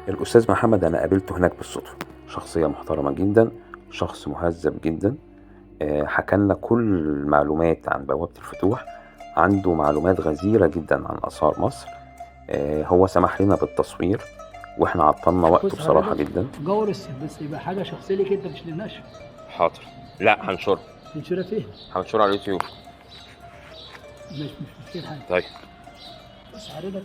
الأستاذ محمد أنا قابلته هناك بالصدفة، شخصية محترمة جدا، شخص مهذب جدا. حكى لنا كل المعلومات عن بوابة الفتوح، عنده معلومات غزيرة جدا عن آثار مصر. هو سمح لنا بالتصوير واحنا عطلنا وقته بصراحة جدا. جور بس يبقى حاجة شخصية ليك انت مش للنشر. حاضر. لا هنشر. ننشرها فين؟ هنشر على اليوتيوب. مش مشكلة حاجة. طيب. بس حضرتك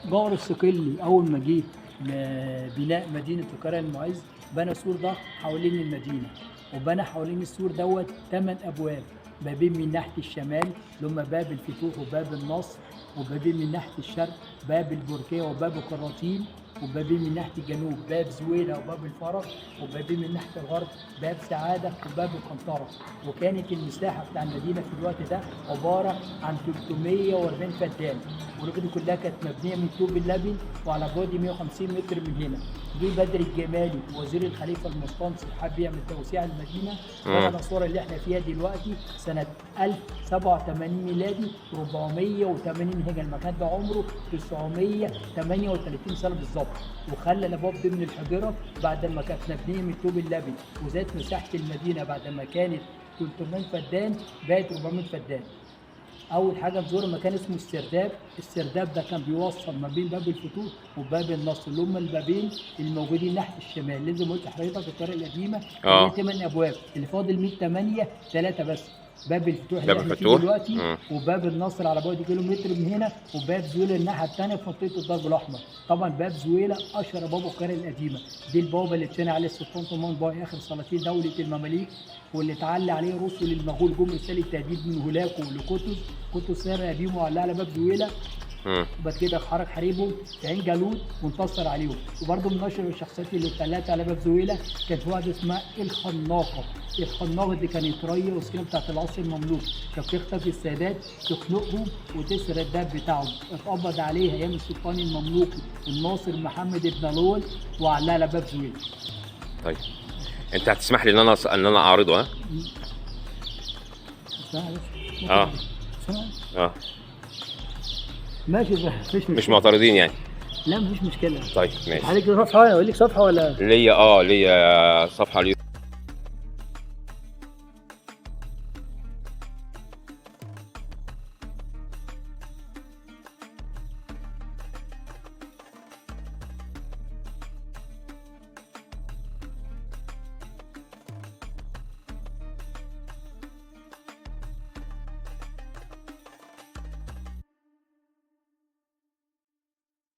جور الصقلي أول ما جه لبناء مدينة القرية المعز بنى سور ضخم حوالين المدينة، وبنى حوالين السور دوت 8 أبواب، بابين من ناحية الشمال اللي هم باب الفتوح وباب النصر، وبابين من ناحية الشرق باب البركية وباب القراطين، وبابين من ناحية الجنوب باب زويلة وباب الفرج، وبابين من ناحية الغرب باب سعادة وباب القنطرة. وكانت المساحة بتاع المدينة في الوقت ده عبارة عن 340 فدان، والمدينة كلها كانت مبنية من طوب اللبن وعلى بعد 150 متر من هنا. جه بدر الجمالي وزير الخليفة المستنصر حب يعمل توسيع المدينة، طبعا الصورة اللي احنا فيها دلوقتي سنة 1087 ميلادي 480 هجري، المكان ده عمره 938 سنة بالظبط. وخلى الابواب دي من الحجره بعد ما كانت مبنيه من طوب اللبن، وزادت مساحه المدينه بعد ما كانت 300 فدان بقت 400 فدان. اول حاجه نزور مكان اسمه السرداب. السرداب ده كان بيوصل ما بين باب الفتوح وباب النصر اللي هم البابين الموجودين ناحيه الشمال. اللي زي ما قلت لحضرتك الطريقه القديمه كان 8 ابواب، اللي فاضل 100 8 3 بس. باب الفتوح اللي احنا فيه دلوقتي وباب النصر على بعد كيلومتر من هنا، وباب زويلة الناحيه الثانيه في منطقه الضرب الاحمر. طبعا باب زويلة اشهر باب القريه القديمه، دي البوابه اللي اتبنى عليه السلطان طمان باي اخر سلاطين دوله المماليك، واللي اتعلى عليه رسل المغول جم رساله تهديد من هولاكو لقطز. قطز سير قديم وعلى على باب زويلة، وبعد كده حرك حريبهم في عين جالوت وانتصر عليهم. وبرده من اشهر الشخصيات اللي اتطلعت على باب زويلة كانت واحده اسمها الخناقه. الخناقه دي كانت ريه وسكينه بتاعت العصر المملوكي، كانت بتخطف السادات تخنقهم وتسرق الدهب بتاعهم. اتقبض عليها ايام السلطان المملوكي الناصر محمد بن علول وعلقها على باب زويلة. طيب انت هتسمح لي ان انا اعرضه؟ ها؟ ماشي مش معترضين يعني؟ لا مفيش مشكله. طيب ماشي. عليك صفحه؟ اقول لك صفحه ولا ليا صفحه على اليوتيوب.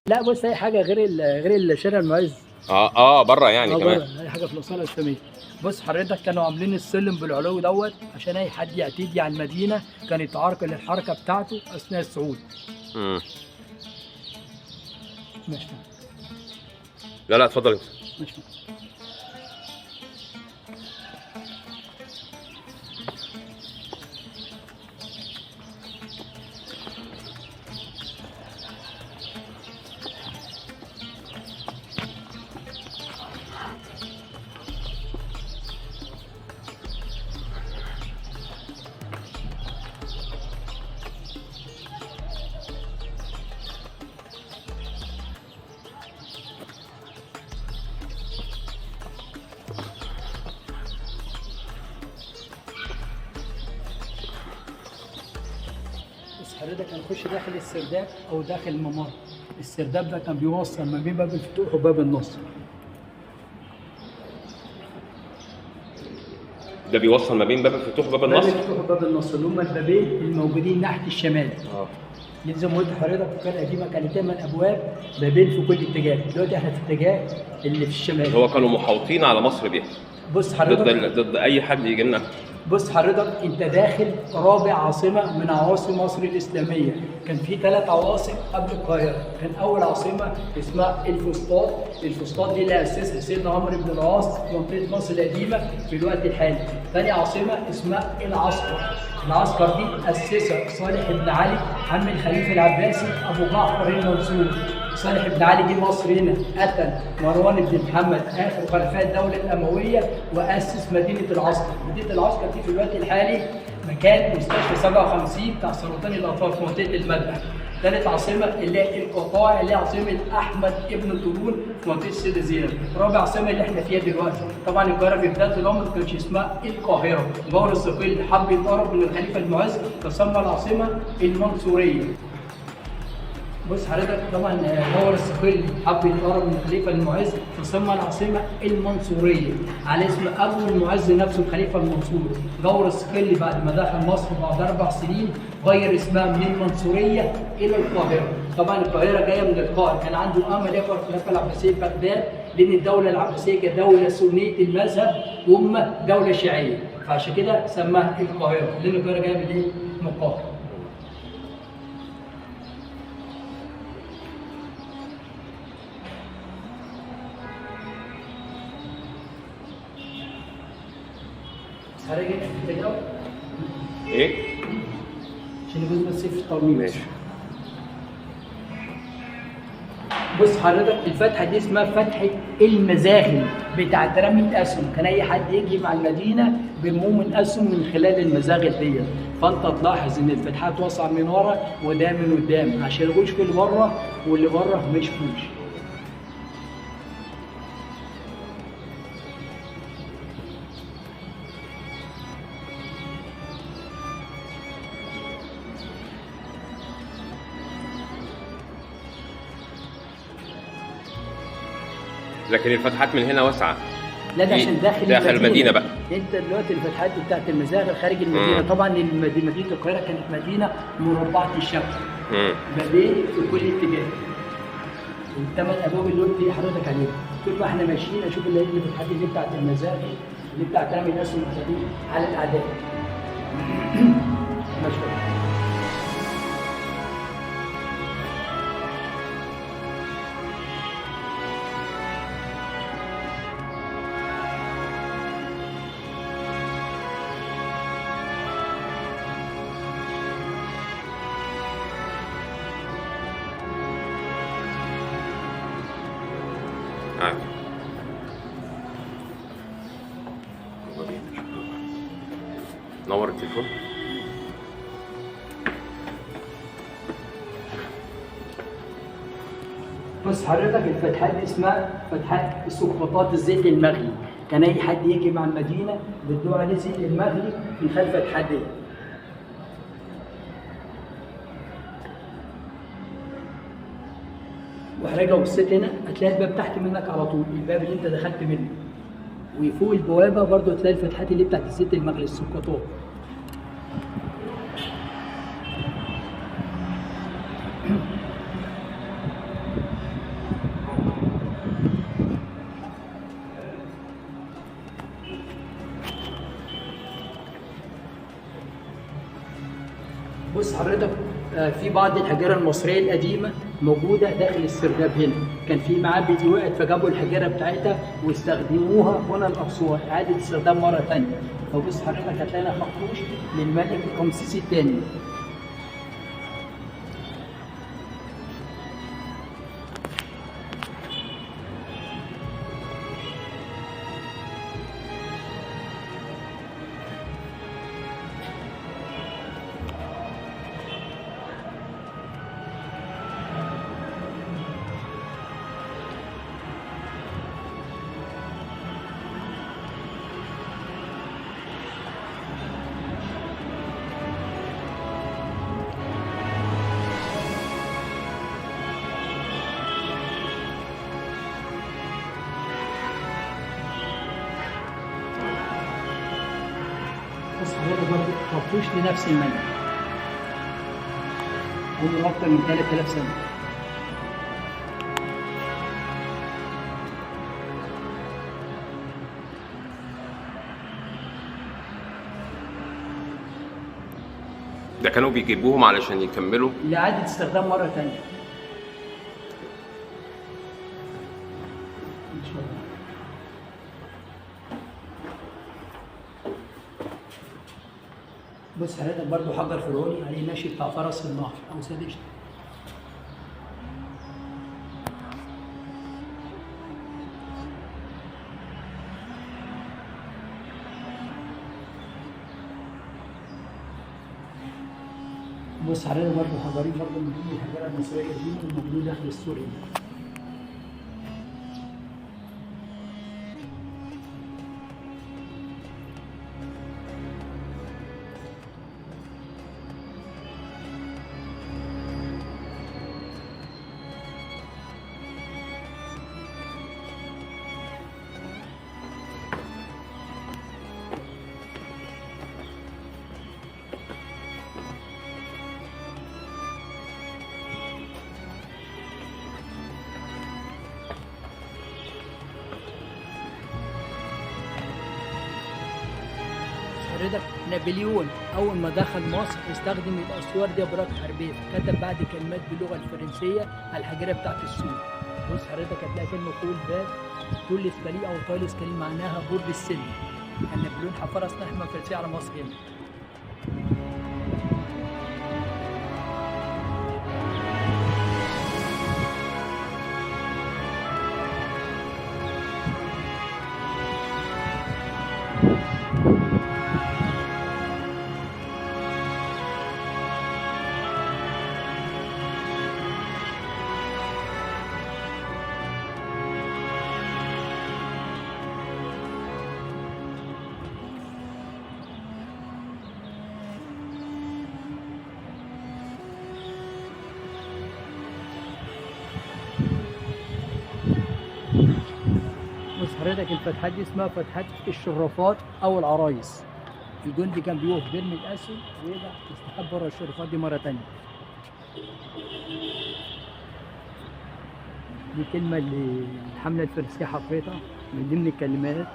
لا بص، اي حاجه غير الشارع المعز. بره يعني كمان. اي حاجه في الاصاله الاسلاميه. بص حضرتك كانوا عاملين السلم بالعلو دوت عشان اي حد يعتدي على المدينه كان يتعرقل الحركه بتاعته اثناء الصعود. ماشي. لا اتفضل انت. ماشي. حضرتك هنخش داخل السرداب او داخل الممر. السرداب ده كان بيوصل ما بين باب الفتوح وباب النصر. ده بيوصل ما بين باب الفتوح وباب النصر؟ باب الفتوح وباب النصر اللي هم البابين الموجودين ناحيه الشمال. زي ما قلت لحضرتك القريه القديمه كانت 8 ابواب، بابين في كل اتجاه. دلوقتي احنا في الاتجاه اللي في الشمال. هو كانوا محاوطين على مصر بيها. بص حضرتك ضد اي حد يجي لنا. بص حضرتك انت داخل رابع عاصمه من عواصم مصر الاسلاميه. كان في 3 عواصم قبل القاهره. كان اول عاصمه اسمها الفسطاط. الفسطاط دي اللي اسسها سيدنا عمرو بن العاص في منطقه مصر القديمه في الوقت الحالي. ثاني عاصمه اسمها العسكر. العسكر دي اسسها صالح بن علي عم الخليفه العباسي ابو جعفر المنصور. صالح بن علي جه مصر هنا، قتل مروان بن محمد اخر خلفاء الدوله الامويه واسس مدينه العسكر. مدينه العسكر دي في الوقت الحالي مكان مستشفى 57 بتاع سرطان الاطفال في منطقه المذبح. ثالث عاصمه اللي هي القطاع، اللي هي عاصمه احمد ابن طولون في منطقه السيده زينب. رابع عاصمه اللي احنا فيها دلوقتي، طبعا القاهره في بدايه الامر ما كانش اسمها القاهره، جور الصقيل حب يتقرب من الخليفه المعز فسمى العاصمه المنصوريه. بص حضرتك طبعا جور الصقيل حب يتقرب من الخليفه المعز فسمى العاصمه المنصوريه على اسم ابو المعز نفسه الخليفه المنصور. جور الصقيل بعد ما دخل مصر بعد 4 سنين غير اسمها من المنصوريه الى القاهره. طبعا القاهره جايه من القائل، كان عنده امل يقرا الخلافه العباسيه في بغداد لان الدوله العباسيه كانت دوله سنيه المذهب وهم دوله شيعيه، فعشان كده سماها القاهره لان القاهره جايه من ايه؟ من القاهره. هرجع كده ايه؟ عشان يجوز بس في الترميم. ماشي. بص حضرتك الفتحه دي اسمها فتحه المزاغل بتاعت رمي اسهم، كان اي حد يجي مع المدينه بيرموه من اسهم من خلال المزاغل ديت، فانت تلاحظ ان الفتحات توسع من ورا وده من قدام عشان يخش اللي بره واللي بره ما يشوفوش. لكن الفتحات من هنا واسعه. لا ده عشان داخل المدينه بقى. انت دلوقتي الفتحات بتاعت المزاغل خارج المدينه. طبعا مدينه القاهره كانت مدينه مربعه الشكل ما بين في كل اتجاه. الثمان ابواب اللي قلت حضرتك عليهم طول ما احنا ماشيين اشوف اللي هي الفتحات اللي بتاعت المزاغل اللي بتاعت رمي الاسهم على الاعداء. ماشي. نور التليفون. بص حضرتك الفتحات دي اسمها فتحات السقراطات الزيت المغلي، كان اي حد يجي مع المدينه بيدوا عليه زيت المغلي من خلف الفتحات دي. وحضرتك لو بصيت هنا هتلاقي الباب تحت منك على طول، الباب اللي انت دخلت منه، وفوق البوابه برضه هتلاقي الفتحات اللي بتاعت الزيت المغلي السقراطات. بص حضرتك في بعض الحجاره المصريه القديمه موجوده داخل السرداب هنا، كان في معابد وقعت فجابوا الحجاره بتاعتها واستخدموها بنى الاقصار اعاده استخدام مره ثانيه. فبص حضرتك هتلاقي هنا خطوش للملك رمسيس الثاني. بس حضرتك برضه خرطوش لنفس الملك عمره أكتر من 3000 سنة. ده كانوا بيجيبوهم علشان يكملوا لإعادة استخدام مرة تانية. بص حضرتك برضه حجر فرعوني عليه نشي بتاع فرس النهر أو سادشت. بص حضرتك برضه حجرين برضه من ضمن الحجاره المصريه دي الموجوده داخل السور هنا. حضرتك نابليون اول ما دخل مصر استخدم الاسوار دي ابراج حربيه، كتب بعد كلمات باللغه الفرنسيه على الحجره بتاعت السور. بص حضرتك هتلاقي كلمه طول باب، طول اسكالي او طول اسكالي معناها برج السلم. كان نابليون حفر اصلا حمله فرنسيه على مصر هنا. بص حضرتك الفتحات دي اسمها فتحات الشرافات او العرايس. الجندي كان بيقف بيرمي الاسهم ويرجع يستخبى بره الشرافات دي مره ثانيه. دي كلمه اللي الحمله الفرنسيه حفرتها من ضمن الكلمات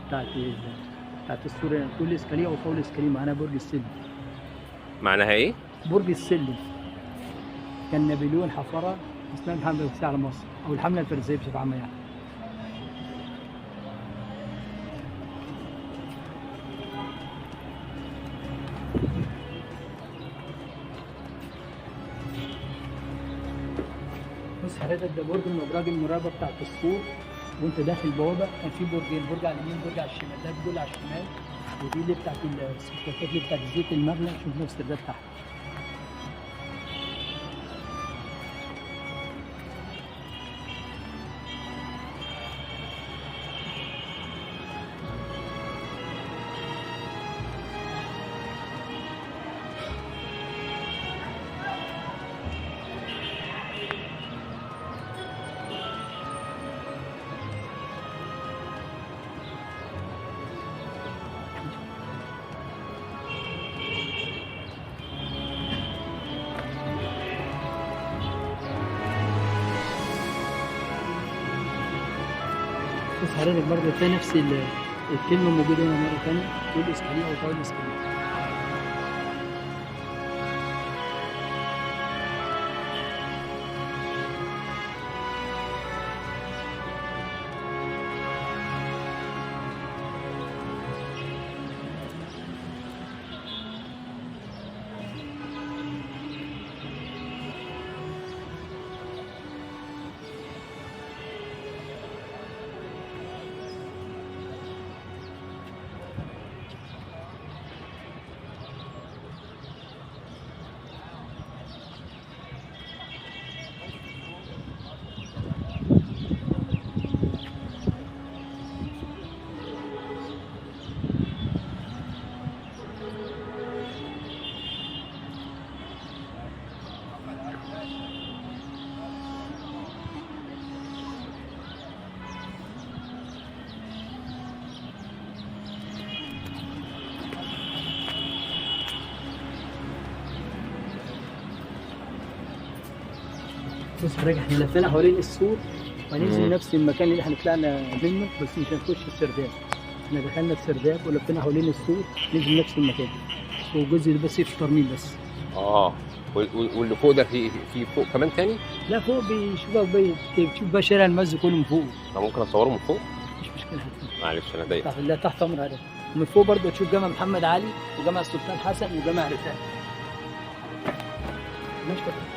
بتاعت السور هنا. كل اسكاليه او طول اسكاليه معناها برج السلم. معناها ايه؟ برج السلم. كان نابليون حفرها اثناء الحمله الفرنسيه على مصر او الحمله الفرنسيه بصفه عامه يعني. بص حضرتك ده برج من ابراج المراقبه بتاعت السور. وانت داخل البوابه كان في برجين، برج على اليمين برج على الشمال. ده الجول على الشمال ودي اللي بتاعت السكوتات اللي بتاعت زيت المغلى. شوف نفس ده تحت. بص حضرتك برضه تلاقي نفس الكلمه موجوده هنا مره ثانيه. طول اسكاليه او طول اسكاليه. بص حضرتك احنا لفينا حوالين السور وهننزل نفس المكان اللي احنا طلعنا منه، بس مش هنخش السرداب. احنا دخلنا السرداب ولفينا حوالين السور ننزل نفس المكان. والجزء ده بس في ترميم بس. واللي فوق ده في فوق كمان تاني؟ لا فوق بيشوفك بتشوف بقى شارع المسجد كله من فوق. انا ممكن اصوره من فوق؟ مش مشكله. معلش انا ضايق. لا تحت امر حضرتك. من فوق برضه تشوف جامع محمد علي وجامع السلطان حسن وجامع رفاعي. مش كده.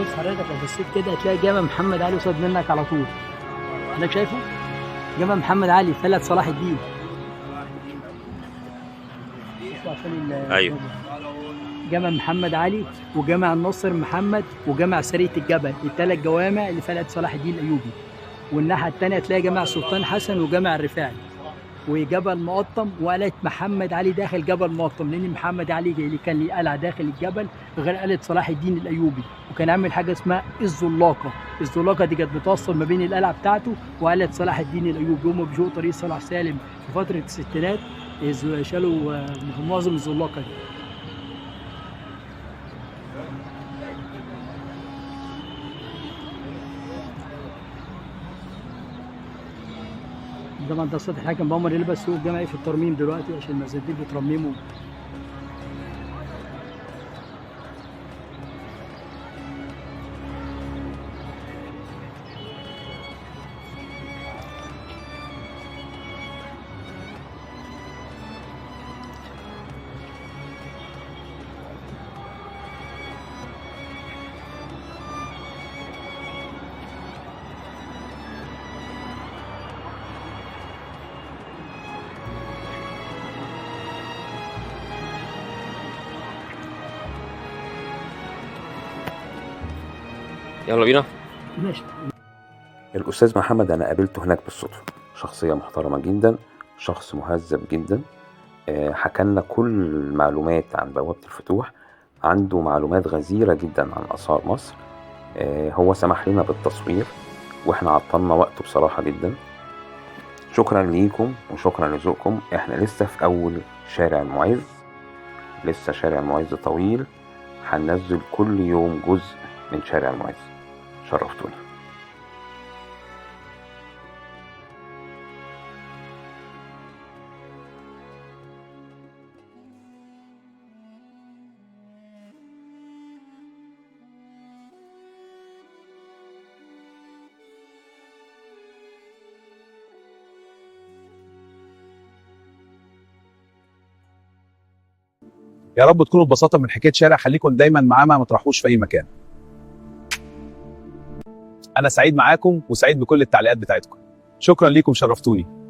بص حضرتك لو بصيت كده هتلاقي جامع محمد علي قصاد منك على طول. حضرتك شايفه؟ جامع محمد علي ثلاث صلاح الدين. بص عشان ايوه. جامع محمد علي وجامع الناصر محمد وجامع سرية الجبل، الثلاث جوامع اللي في قلعة صلاح الدين الأيوبي. والناحية الثانية تلاقي جامع السلطان حسن وجامع الرفاعي وجبل مقطم وقلعة محمد علي داخل جبل مقطم، لأن محمد علي اللي كان ليه قلعة داخل الجبل غير قلعة صلاح الدين الأيوبي، وكان عامل حاجة اسمها الزلاقة. الزلاقة دي كانت بتوصل ما بين القلعة بتاعته وقلعة صلاح الدين الأيوبي. هم بيشقوا طريق صلاح سالم في فترة الستينات شالوا معظم الزلاقة دي. طبعا ده السطح الحاكم بأمر يلبس السوق الجمعي في الترميم دلوقتي عشان المساجد بترمموا. يلا بينا. ماشي. الأستاذ محمد أنا قابلته هناك بالصدفة، شخصية محترمة جدا، شخص مهذب جدا. حكى لنا كل المعلومات عن بوابة الفتوح، عنده معلومات غزيرة جدا عن آثار مصر. هو سمح لنا بالتصوير واحنا عطلنا وقته بصراحة جدا. شكرا ليكم وشكرا لذوقكم. احنا لسه في أول شارع المعز، لسه شارع المعز طويل، هننزل كل يوم جزء من شارع المعز. شرفتوني. يا رب تكونوا اتبسطتوا من حكايه شارع. خليكم دايما معاه، ما تروحوش في اي مكان. انا سعيد معاكم وسعيد بكل التعليقات بتاعتكم. شكرا ليكم، شرفتوني.